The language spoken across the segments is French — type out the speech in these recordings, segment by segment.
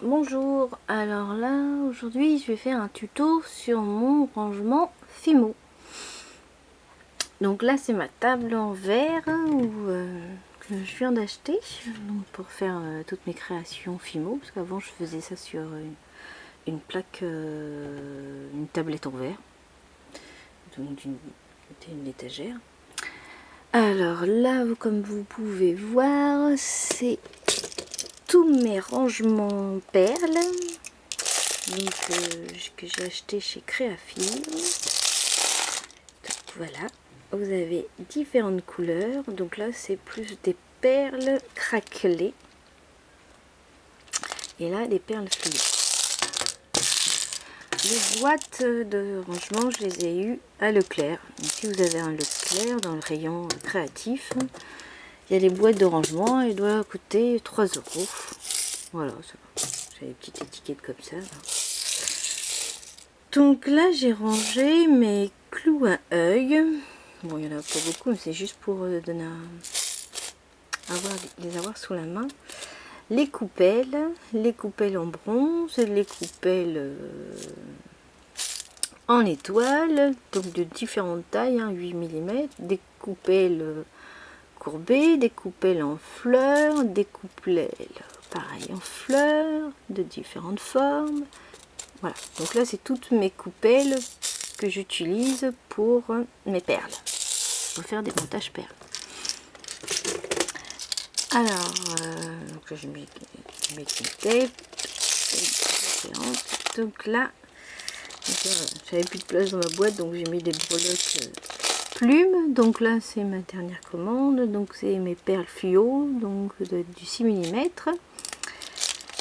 Bonjour, alors là aujourd'hui je vais faire un tuto sur mon rangement Fimo. Donc là c'est ma table en verre que je viens d'acheter pour faire toutes mes créations Fimo, parce qu'avant je faisais ça sur une plaque, une tablette en verre, donc une étagère. Alors là comme vous pouvez voir c'est tous mes rangements perles. Que j'ai acheté chez Créafil. Voilà, vous avez différentes couleurs. Donc là c'est plus des perles craquelées et là des perles fluo. Les boîtes de rangement je les ai eues à Leclerc. Donc, si vous avez un Leclerc dans le rayon créatif, il y a les boîtes de rangement, elles doivent coûter 3 €. Voilà, ça va. J'ai des petites étiquettes comme ça. Donc là j'ai rangé mes clous à œil. Bon, il n'y en a pas beaucoup, mais c'est juste pour donner les avoir sous la main. Les coupelles en bronze, les coupelles en étoile, donc de différentes tailles, 8 mm, des coupelles courbées, des coupelles en fleurs, des coupelles pareil en fleurs, de différentes formes. Voilà, donc là c'est toutes mes coupelles que j'utilise pour mes perles, pour faire des montages perles. Alors, donc là j'ai mis mes tapes, donc là, j'avais plus de place dans ma boîte, donc j'ai mis des breloques plumes. Donc là c'est ma dernière commande, donc c'est mes perles fluo, donc du 6 mm,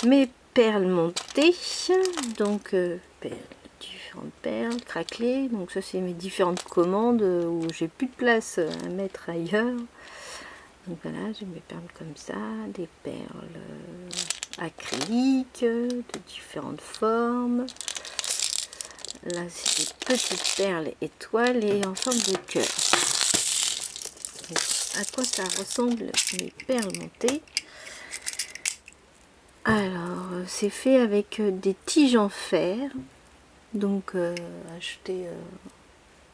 mes perles montées, donc différentes perles craquelées. Donc ça c'est mes différentes commandes où j'ai plus de place à mettre ailleurs. Donc voilà, j'ai mes perles comme ça, des perles acryliques de différentes formes. Là c'est des petites perles étoiles et en forme de cœur. À quoi ça ressemble mes perles montées? Alors c'est fait avec des tiges en fer, donc acheté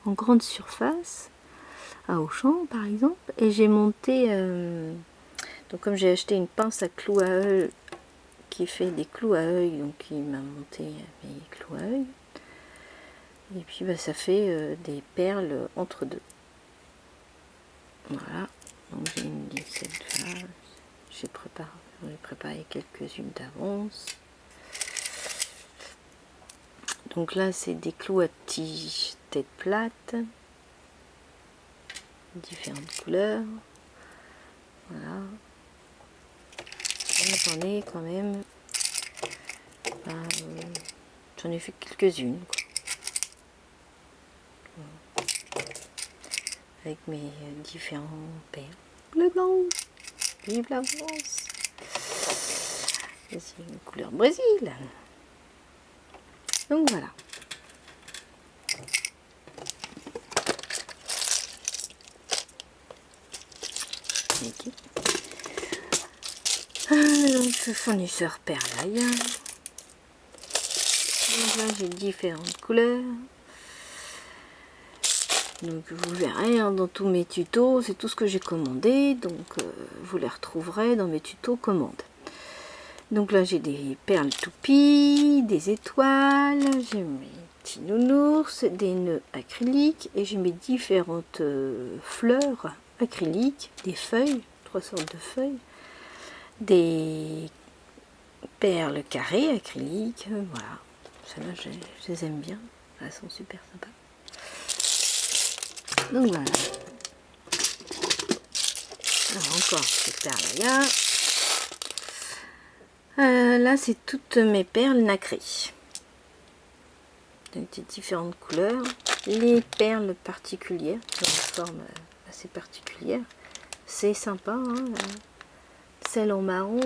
en grande surface à Auchan par exemple, et j'ai monté donc comme j'ai acheté une pince à clous à œil qui fait des clous à œil, donc il m'a monté mes clous à œil, et puis ça fait des perles entre deux. Voilà, donc j'ai une dizaine là, j'en ai préparé quelques-unes d'avance. Donc là c'est des clous à tige tête plate, différentes couleurs. Voilà, j'en ai quand même, j'en ai fait quelques-unes avec mes différents perles. Le blanc, vive la France. C'est une couleur Brésil. Donc voilà. Okay. Donc ce fournisseur Perlaille. Donc là j'ai différentes couleurs. Donc vous verrez dans tous mes tutos, c'est tout ce que j'ai commandé, donc vous les retrouverez dans mes tutos commandes. Donc là j'ai des perles toupies, des étoiles, j'ai mes petits nounours, des nœuds acryliques et j'ai mes différentes fleurs acryliques, des feuilles, 3 sortes de feuilles, des perles carrées acryliques, voilà. Celles-là je les aime bien, elles sont super sympas. Donc voilà. Alors encore ces perles là. Là c'est toutes mes perles nacrées. Donc des différentes couleurs. Les perles particulières, qui ont une forme assez particulière. C'est sympa, hein. Celle en marron,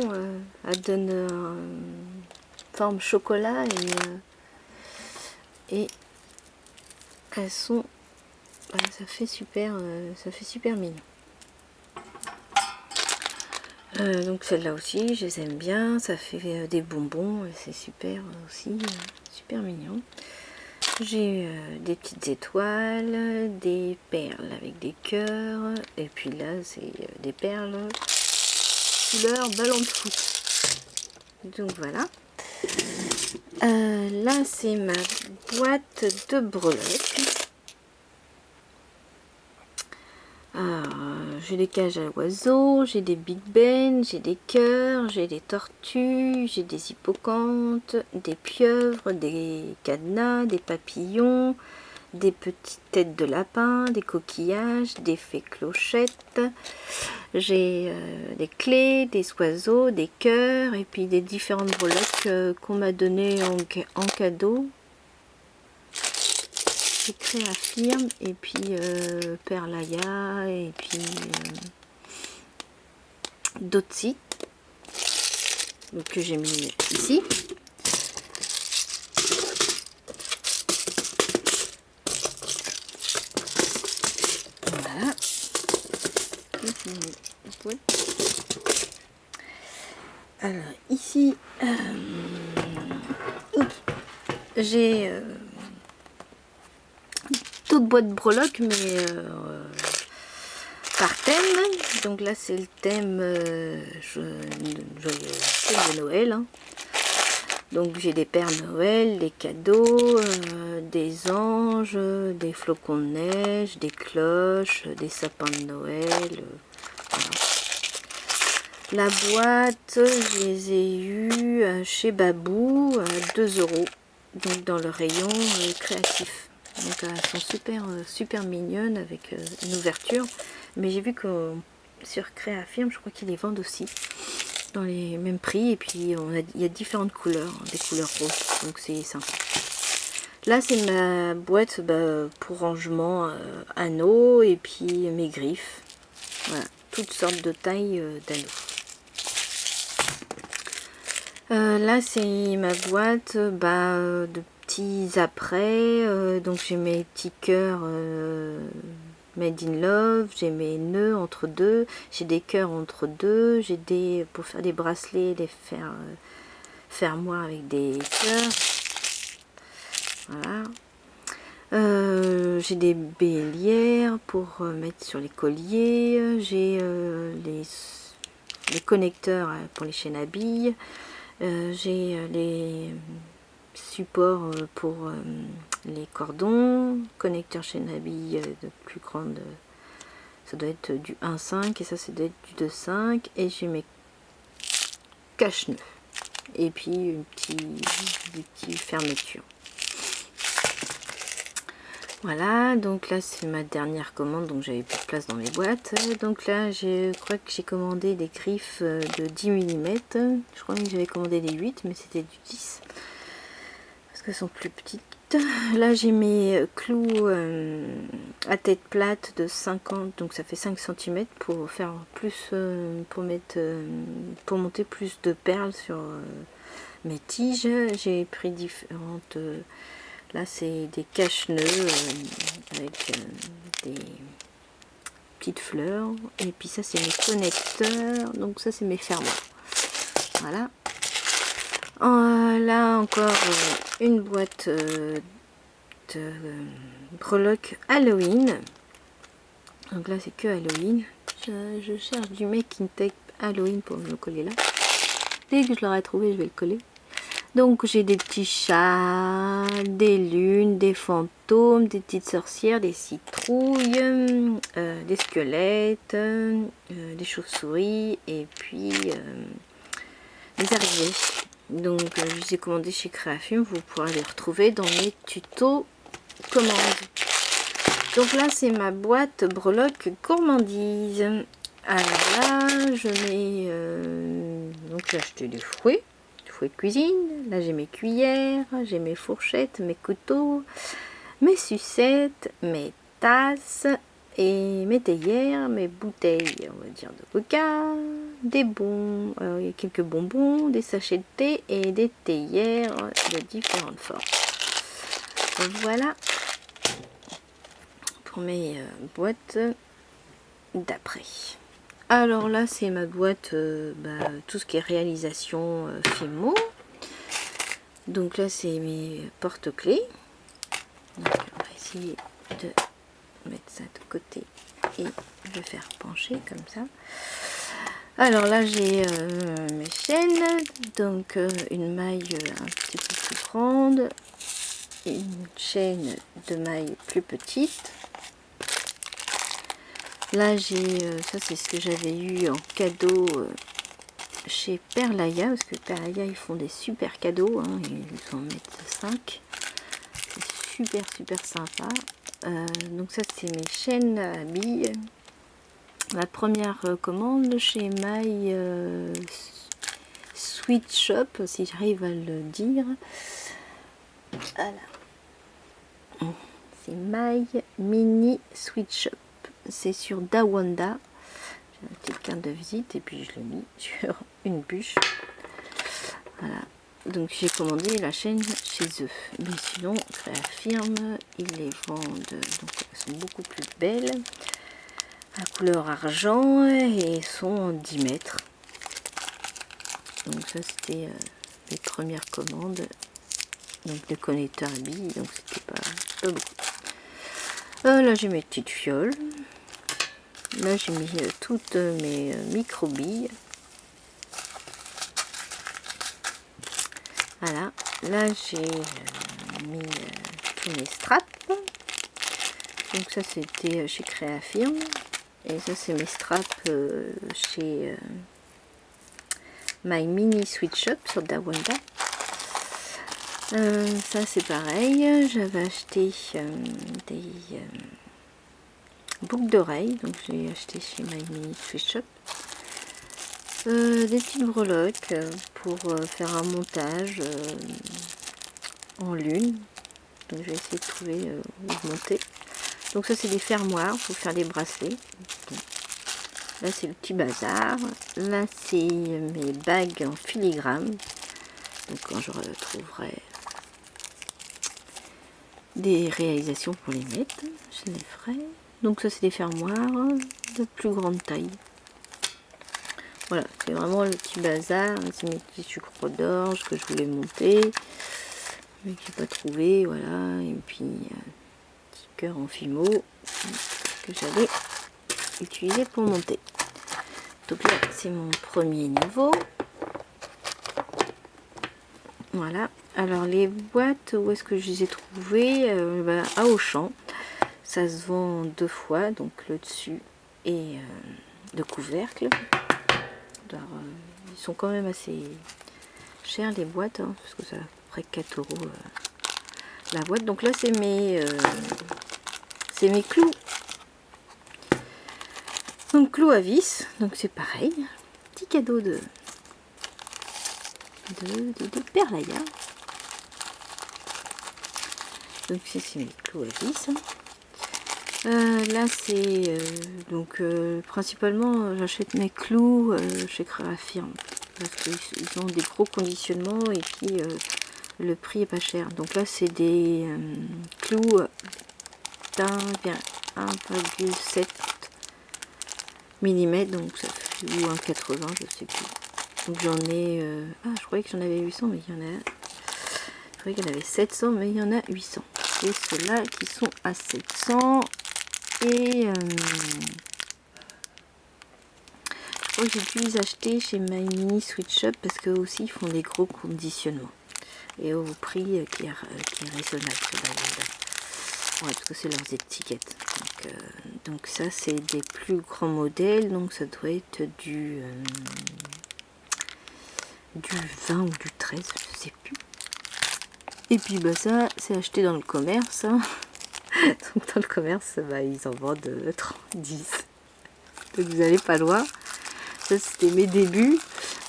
elle donne une forme chocolat et elles sont, ça fait super mignon. Donc celle-là aussi, je les aime bien. Ça fait des bonbons, c'est super aussi, super mignon. J'ai des petites étoiles, des perles avec des cœurs, et puis là c'est des perles couleur ballon de foot. Donc voilà. Là c'est ma boîte de breloques. J'ai des cages à oiseaux, j'ai des Big Ben, j'ai des cœurs, j'ai des tortues, j'ai des hippocampes, des pieuvres, des cadenas, des papillons, des petites têtes de lapin, des coquillages, des fées clochettes, j'ai des clés, des oiseaux, des cœurs et puis des différentes breloques qu'on m'a donné en cadeau. Créafirm et puis Perlaya et puis d'autres sites donc, que j'ai mis ici. Voilà. Alors ici j'ai d'autres boîtes breloques mais par thème. Donc là c'est le thème de Noël, hein. Donc j'ai des Pères Noël, des cadeaux, des anges, des flocons de neige, des cloches, des sapins de Noël. Voilà. La boîte, je les ai eues chez Babou à 2 €, donc dans le rayon créatif. Donc elles sont super mignonnes avec une ouverture. Mais j'ai vu que sur Créafirm, je crois qu'ils les vendent aussi dans les mêmes prix. Et puis il y a différentes couleurs, des couleurs roses, donc c'est sympa. Là c'est ma boîte pour rangement anneaux et puis mes griffes. Voilà, toutes sortes de tailles d'anneaux. Là c'est ma boîte de petits après. Donc j'ai mes petits cœurs Made in Love, j'ai mes nœuds entre deux, j'ai des cœurs entre deux, j'ai des pour faire des bracelets, des fermoirs avec des cœurs. Voilà. J'ai des bélières pour mettre sur les colliers, j'ai les connecteurs pour les chaînes à billes, j'ai les supports pour les cordons, connecteur chaîne à billes de plus grande, ça doit être du 1,5 et ça doit être du 2,5, et j'ai mes cache-nœuds et puis des petits fermetures. Voilà, donc là c'est ma dernière commande, donc j'avais plus de place dans mes boîtes. Donc là je crois que j'ai commandé des griffes de 10 mm, je crois que j'avais commandé des 8 mais c'était du 10 parce qu'elles sont plus petites. Là j'ai mes clous à tête plate de 50, donc ça fait 5 cm pour faire plus, pour monter plus de perles sur mes tiges. J'ai pris différentes, là c'est des cache-nœuds avec des petites fleurs, et puis ça c'est mes connecteurs, donc ça c'est mes fermoirs. Voilà. Là encore une boîte de breloques Halloween. Donc là c'est que Halloween. Je cherche du making tape Halloween pour me le coller là. Dès que je l'aurai trouvé, je vais le coller. Donc j'ai des petits chats, des lunes, des fantômes, des petites sorcières, des citrouilles, des squelettes, des chauves-souris et puis des araignées. Donc je les ai commandés chez Créafirm, vous pourrez les retrouver dans mes tutos commandes. Donc là c'est ma boîte breloque gourmandise. Alors là je mets donc j'ai acheté des fruits de cuisine. Là j'ai mes cuillères, j'ai mes fourchettes, mes couteaux, mes sucettes, mes tasses et mes théières, mes bouteilles, on va dire, de coca, des bons, il y a quelques bonbons, des sachets de thé et des théières de différentes formes. Donc voilà pour mes boîtes d'après. Alors là, c'est ma boîte, tout ce qui est réalisation Fimo. Donc là, c'est mes porte-clés. Donc on va essayer de mettre ça de côté et je vais faire pencher comme ça. Alors là, j'ai mes chaînes, donc une maille un petit peu plus grande, une chaîne de maille plus petite. Là, j'ai ça, c'est ce que j'avais eu en cadeau chez Perlaya, parce que Perlaya, ils font des super cadeaux, hein, ils en mettent 5. C'est super sympa. Donc ça, c'est mes chaînes à billes. La première commande chez My Sweet Shop, si j'arrive à le dire. Voilà. C'est My Mini Sweet Shop. C'est sur Dawanda. J'ai une petite carte de visite et puis je l'ai mis sur une bûche. Voilà. Donc j'ai commandé la chaîne chez eux. Mais sinon, Créafirm, ils les vendent. Donc elles sont beaucoup plus belles. À couleur argent et sont en 10 mètres. Donc ça c'était les premières commandes. Donc le connecteur à billes, donc c'était pas beaucoup. Là j'ai mes petites fioles. Là j'ai mis toutes mes micro-billes. Voilà. Là j'ai mis tous mes straps. Donc ça c'était chez Créafirm. Et ça c'est mes straps chez My Mini Sweet Shop sur Dawanda. Ça c'est pareil, j'avais acheté des boucles d'oreilles, donc j'ai acheté chez My Mini Sweet Shop. Des petites breloques pour faire un montage en lune. Donc je vais essayer de trouver où monter. Donc ça c'est des fermoirs pour faire des bracelets. Donc, là c'est le petit bazar. Là c'est mes bagues en filigrane. Donc quand je retrouverai des réalisations pour les mettre, je les ferai. Donc ça c'est des fermoirs de plus grande taille. Voilà, c'est vraiment le petit bazar. C'est mes petits sucres d'orge que je voulais monter, mais que j'ai pas trouvé. Voilà, et puis petit cœur en fimo que j'allais utiliser pour monter. Donc là c'est mon premier niveau. Voilà. Alors les boîtes, où est-ce que je les ai trouvées? À Auchan. Ça se vend 2 fois, donc le dessus et le couvercle. Alors, ils sont quand même assez chers les boîtes, hein, parce que ça à peu près 4 € la boîte. Donc là c'est mes clous. Donc clous à vis, donc c'est pareil. Petit cadeau de Perlaya. Donc c'est mes clous à vis. Là c'est donc principalement j'achète mes clous chez Créafirm parce qu'ils ont des gros conditionnements et puis le prix est pas cher. Donc là c'est des clous d'1,7 mm, donc ça fait, ou 1,80, je sais plus. Donc j'en ai je croyais que j'en avais 800, mais il y en a, je croyais qu'il y en avait 700, mais il y en a 800. Et ceux-là qui sont à 700. Et je crois que j'ai dû les acheter chez My Mini Sweet Shop parce que aussi ils font des gros conditionnements et au prix qui est raisonnable sur Dawanda. Ouais, parce que c'est leurs étiquettes. Donc ça c'est des plus grands modèles, donc ça doit être du 20 ou du 13, je sais plus. Et puis ça c'est acheté dans le commerce, hein. Donc dans le commerce, ils en vendent 10. Donc vous n'allez pas loin. Ça c'était mes débuts.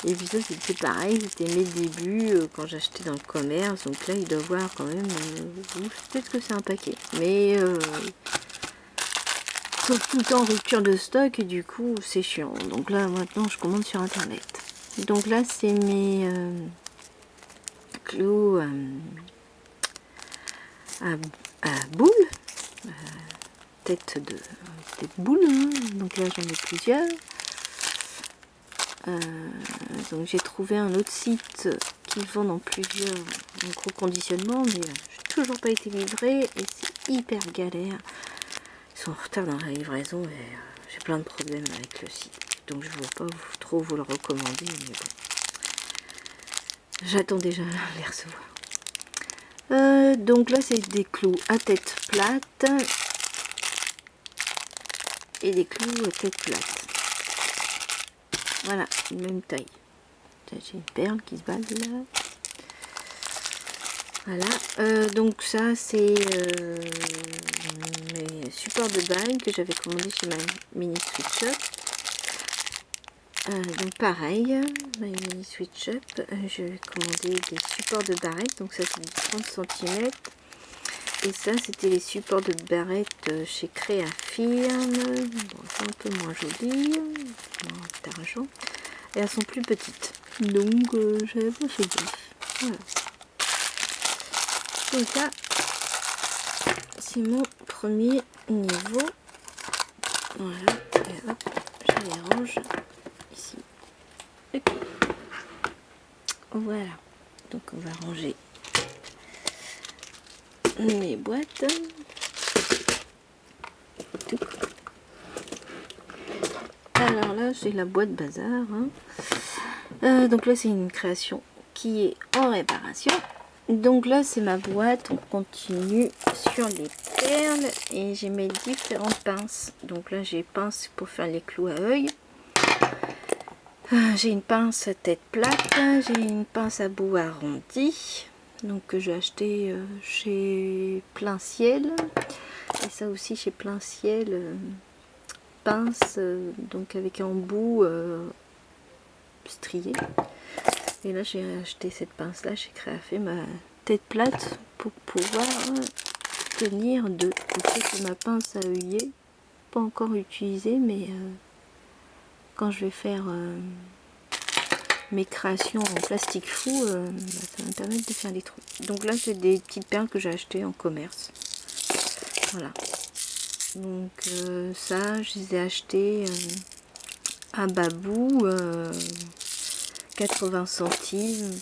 Et puis ça c'était pareil, c'était mes débuts quand j'achetais dans le commerce. Donc là il doit voir quand même, peut-être que c'est un paquet. Mais sauf tout le temps en rupture de stock et du coup c'est chiant. Donc là maintenant je commande sur internet. Donc là c'est mes clous à boules. Tête boule, hein. Donc là j'en ai plusieurs. Donc j'ai trouvé un autre site qui vend en plusieurs en gros conditionnement, mais j'ai toujours pas été livré et c'est hyper galère. Ils sont en retard dans la livraison et j'ai plein de problèmes avec le site. Donc je ne veux pas trop vous le recommander, mais bon. J'attends déjà de les recevoir. Donc là c'est des clous à tête plate et des clous à tête plate. Voilà, même taille. J'ai une perle qui se balade là. Voilà, donc ça c'est mes supports de bague que j'avais commandé chez ma mini Switch Shop. Donc pareil, ma mini Switch Shop, j'ai commandé des supports de barrette, donc ça c'est du 30 cm. Et ça c'était les supports de barrette chez Créafirm. Bon, c'est un peu moins joli, moins d'argent. Et elles sont plus petites. Donc j'avais pas fait gaffe. Voilà. Donc ça, c'est mon premier niveau. Voilà, et hop, je les range ici. Okay. Voilà, donc on va ranger mes boîtes. Alors là, c'est la boîte bazar. Hein. Donc là, c'est une création qui est en réparation. Donc là c'est ma boîte, on continue sur les perles et j'ai mes différentes pinces. Donc là j'ai pince pour faire les clous à œil, j'ai une pince à tête plate, j'ai une pince à bout arrondi, donc que j'ai acheté chez Plein Ciel, et ça aussi chez Plein Ciel, pince donc avec un bout strié. Et là j'ai acheté cette pince là chez Créafirm, ma tête plate, pour pouvoir tenir de côté. Ma pince à œillet, pas encore utilisée, mais quand je vais faire mes créations en plastique fou, ça va me permettre de faire des trous. Donc là c'est des petites perles que j'ai achetées en commerce. Voilà. Donc ça je les ai achetées à Babou. 80 centimes,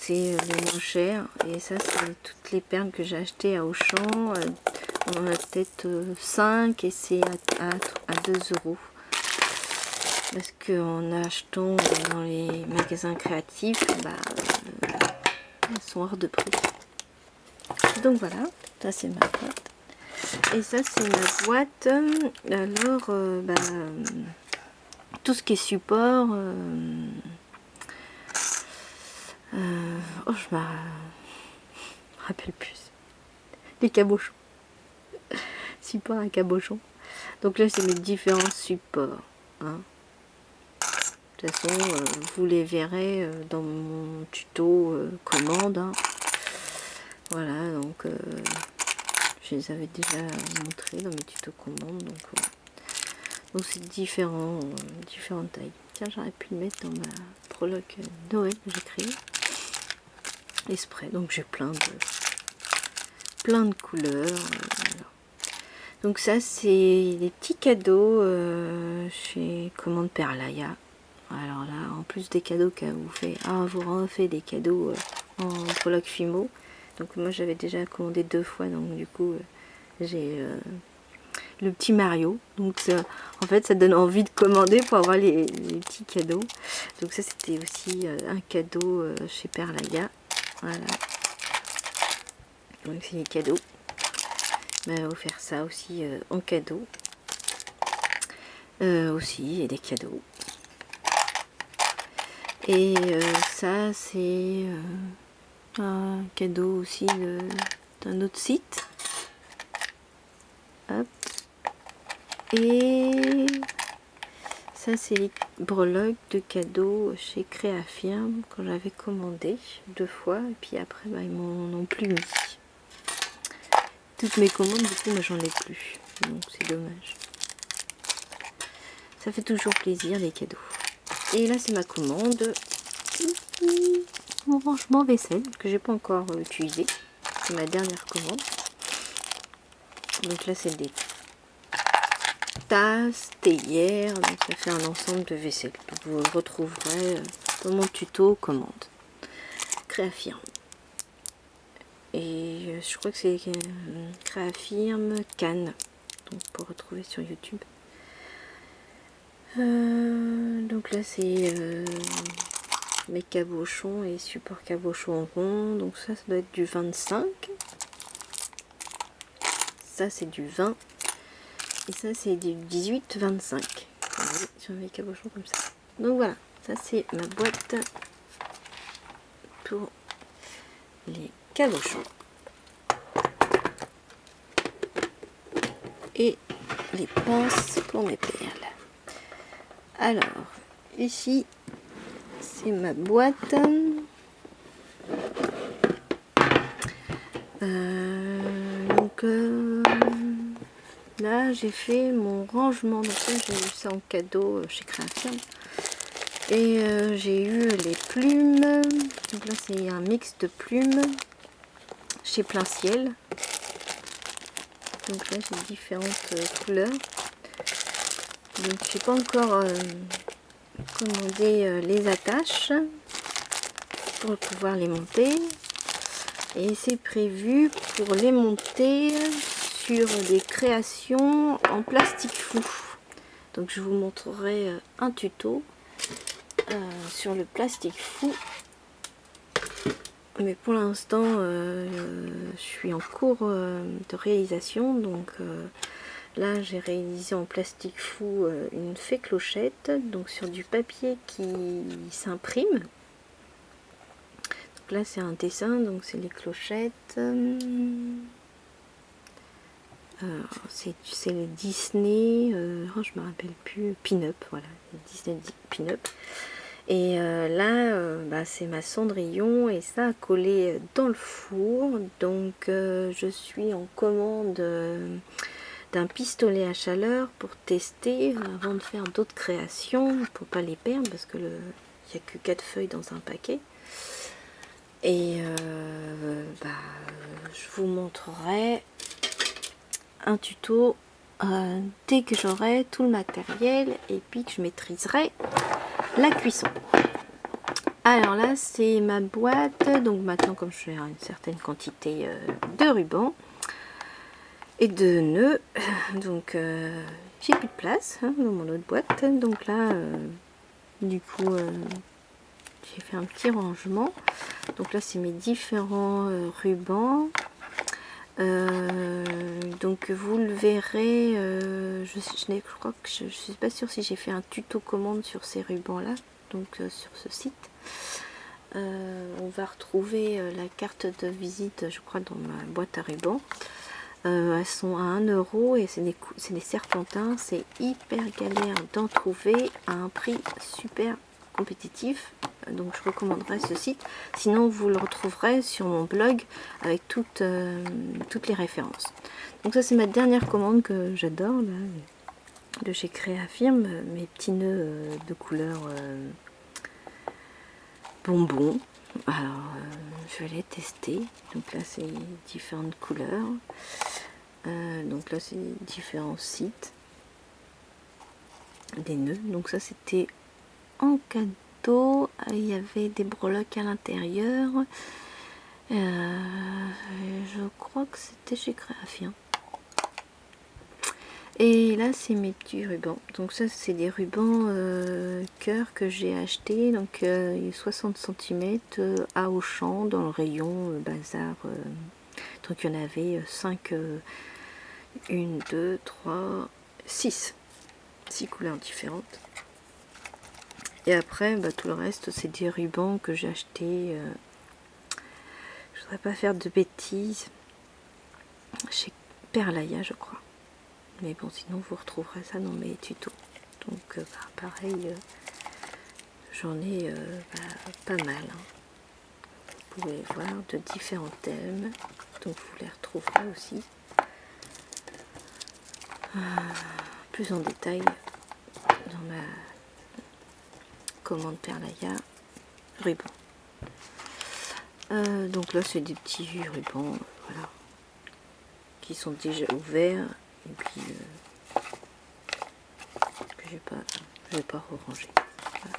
c'est le moins cher. Et ça c'est toutes les perles que j'ai achetées à Auchan. On en a peut-être 5 et c'est à 2 €. Parce qu'en achetant dans les magasins créatifs, elles sont hors de prix. Donc voilà, ça c'est ma boîte. Et ça c'est ma boîte. Alors tout ce qui est support, je me rappelle plus. Les cabochons. Support à cabochon. Donc là c'est mes différents supports. Hein. De toute façon, vous les verrez dans mon tuto commande. Hein. Voilà, donc je les avais déjà montrés dans mes tutos commandes. Donc c'est différentes tailles. Tiens, j'aurais pu le mettre dans ma prologue Noël que j'ai créé. Les sprays. Donc j'ai plein de couleurs. Voilà. Donc ça c'est des petits cadeaux chez Commande Perlaya. Alors là, en plus des cadeaux qu'elle vous fait, vous refait des cadeaux en prologue Fimo. Donc moi j'avais déjà commandé 2 fois, donc du coup j'ai le petit Mario. Donc en fait ça donne envie de commander pour avoir les petits cadeaux. Donc ça c'était aussi un cadeau chez Perlaya. Voilà. Donc c'est les cadeaux. Elle m'a offert ça aussi en cadeau. Aussi il y a des cadeaux. Et ça c'est un cadeau aussi d'un autre site. Hop. Et ça c'est les breloques de cadeaux chez Créafirm quand j'avais commandé 2 fois. Et puis après ils m'en ont plus mis. Toutes mes commandes du coup moi j'en ai plus. Donc c'est dommage. Ça fait toujours plaisir les cadeaux. Et là c'est ma commande. Mon rangement vaisselle que j'ai pas encore utilisé. C'est ma dernière commande. Donc là c'est des tasse, théière, donc ça fait un ensemble de vaisselle. Donc vous le retrouverez dans mon tuto commande. Créafirme. Et je crois que c'est Créafirme Cannes. Donc pour retrouver sur YouTube. Donc là c'est mes cabochons et supports cabochons ronds. Donc ça doit être du 25. Ça c'est du 20. Et ça c'est du 18-25. Sur mes cabochons comme ça. Donc voilà, ça c'est ma boîte pour les cabochons. Et les pinces pour mes perles. Alors, ici, c'est ma boîte. Là, j'ai fait mon rangement. Donc là, j'ai eu ça en cadeau chez Créafirme. Et j'ai eu les plumes. Donc là, c'est un mix de plumes chez Plein Ciel. Donc là, j'ai différentes couleurs. Donc, j'ai pas encore commandé les attaches pour pouvoir les monter. Et c'est prévu pour les monter sur des créations en plastique fou. Donc je vous montrerai un tuto sur le plastique fou. Mais pour l'instant, je suis en cours de réalisation. Donc là, j'ai réalisé en plastique fou une fée clochette. Donc sur du papier qui s'imprime. Donc là, c'est un dessin. Donc c'est les clochettes. C'est les Disney, je me rappelle plus, Pin-Up, voilà, Disney Pin-Up. Et là, c'est ma Cendrillon et ça a collé dans le four. Donc je suis en commande d'un pistolet à chaleur pour tester avant de faire d'autres créations, pour pas les perdre parce que il n'y a que 4 feuilles dans un paquet. Et je vous montrerai un tuto dès que j'aurai tout le matériel et puis que je maîtriserai la cuisson. Alors là, c'est ma boîte. Donc maintenant, comme je fais une certaine quantité de ruban et de nœuds, donc j'ai plus de place dans mon autre boîte. Donc là, du coup, j'ai fait un petit rangement. Donc là, c'est mes différents rubans. Donc vous le verrez, je crois que je suis pas sûre si j'ai fait un tuto commande sur ces rubans là, donc sur ce site. On va retrouver la carte de visite, je crois, dans ma boîte à rubans. Elles sont à 1 € et c'est des serpentins. C'est hyper galère d'en trouver à un prix super compétitif. Donc je recommanderais ce site. Sinon vous le retrouverez sur mon blog avec toutes les références. Donc ça c'est ma dernière commande que j'adore là, de chez Créafirme. Mes petits nœuds de couleur bonbons. Alors je vais les tester. Donc là c'est différentes couleurs. Donc là c'est différents sites. Des nœuds. Donc ça c'était en cadeau. Il y avait des breloques à l'intérieur. Je crois que c'était chez Créafirme. Et là c'est mes petits rubans. Donc ça c'est des rubans cœur que j'ai acheté. Donc 60 cm à Auchan dans le rayon bazar. Donc il y en avait 5, 1, 2, 3, 6. 6 couleurs différentes. Et après, tout le reste, c'est des rubans que j'ai achetés. Je voudrais pas faire de bêtises. Chez Perlaya, je crois. Mais bon, sinon, vous retrouverez ça dans mes tutos. Donc, pareil, j'en ai pas mal. Vous pouvez voir de différents thèmes. Donc, vous les retrouverez aussi. Plus en détail dans ma commande Perlaya ruban. Donc là c'est des petits rubans, voilà, qui sont déjà ouverts et puis vais pas ranger. Voilà.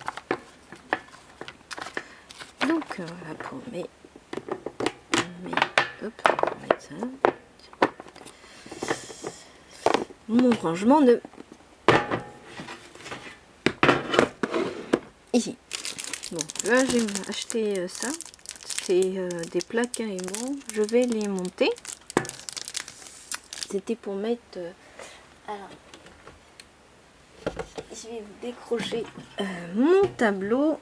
Donc voilà pour mes hop, on va mettre ça. Mon rangement de ici. Bon, là j'ai acheté ça. C'est des plaques à aimants. Je vais les monter. C'était pour mettre. Alors, je vais vous décrocher mon tableau.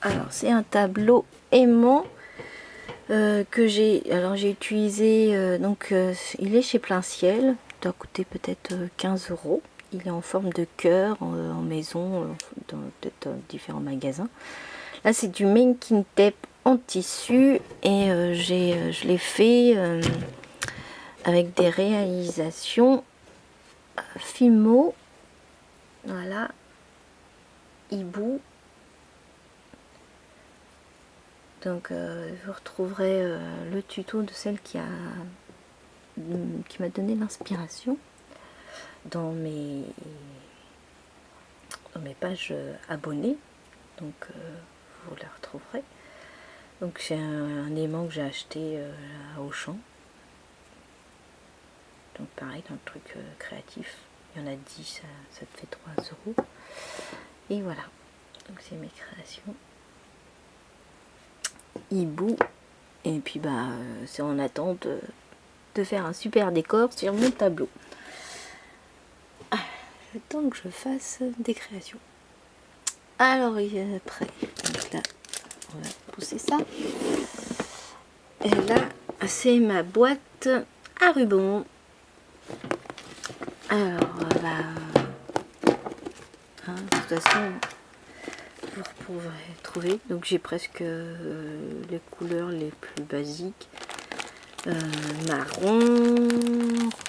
Alors, c'est un tableau aimant que j'ai. Alors, j'ai utilisé. Donc, il est chez Plein Ciel. Il doit coûter peut-être 15 €. Il est en forme de cœur en maison, peut-être dans différents magasins. Là, c'est du Making Tape en tissu et je l'ai fait avec des réalisations Fimo, voilà, hibou. Donc vous retrouverez le tuto de celle qui m'a donné l'inspiration dans mes pages abonnées. Donc vous la retrouverez. Donc c'est un aimant que j'ai acheté à Auchan. Donc pareil, dans le truc créatif, il y en a 10, ça te fait 3 €. Et voilà, donc c'est mes créations hibou. Et puis bah c'est en attente de faire un super décor sur mon tableau. Le temps que je fasse des créations. Alors après, donc là on va pousser ça. Et là c'est ma boîte à ruban. Alors hein, de toute façon vous pourrez trouver. Donc j'ai presque les couleurs les plus basiques. Marron,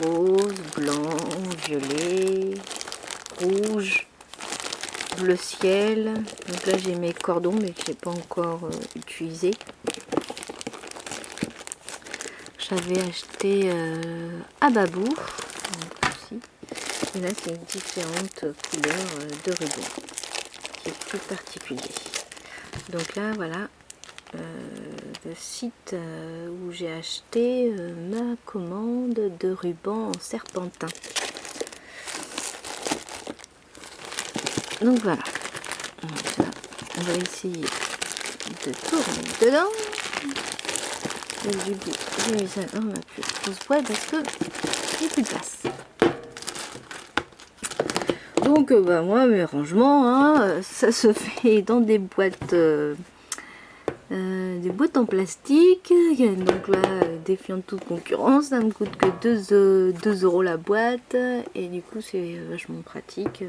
rose, blanc, violet, rouge, bleu ciel. Donc là j'ai mes cordons mais que j'ai pas encore utilisé. J'avais acheté à Babou aussi. Et là c'est différentes couleurs de ruban qui est plus particulier. Donc là voilà le site où j'ai acheté ma commande de ruban en serpentin. Donc voilà, on va essayer de tourner dedans. Et du coup, j'ai mis ça dans ma plus grosse boîte parce que j'ai plus de place. Donc bah, moi mes rangements, hein, ça se fait dans des boîtes en plastique. Donc là, défiant de toute concurrence, ça me coûte que 2 € la boîte. Et du coup c'est vachement pratique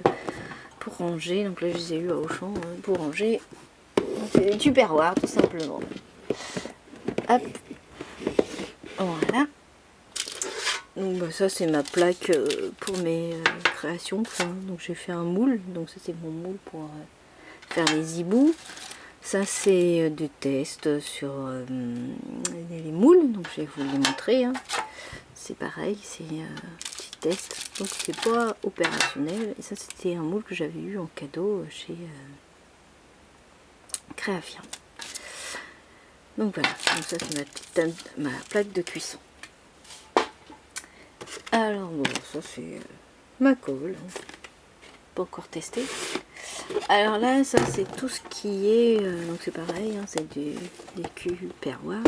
pour ranger. Donc là je les ai eu à Auchan pour ranger. C'est des tupperwares tout simplement. Hop, voilà. Donc bah, ça c'est ma plaque pour mes créations. Donc j'ai fait un moule. Donc ça c'est mon moule pour faire les hiboux. Ça c'est des tests sur les moules. Donc je vais vous les montrer. Hein. C'est pareil, c'est petit test. Donc c'est pas opérationnel. Et ça c'était un moule que j'avais eu en cadeau chez Créafien. Donc voilà, donc ça c'est ma plaque de cuisson. Alors bon, ça c'est ma colle, pas encore testé. Alors là, ça c'est tout ce qui est, donc c'est pareil, hein, c'est des tupperwares.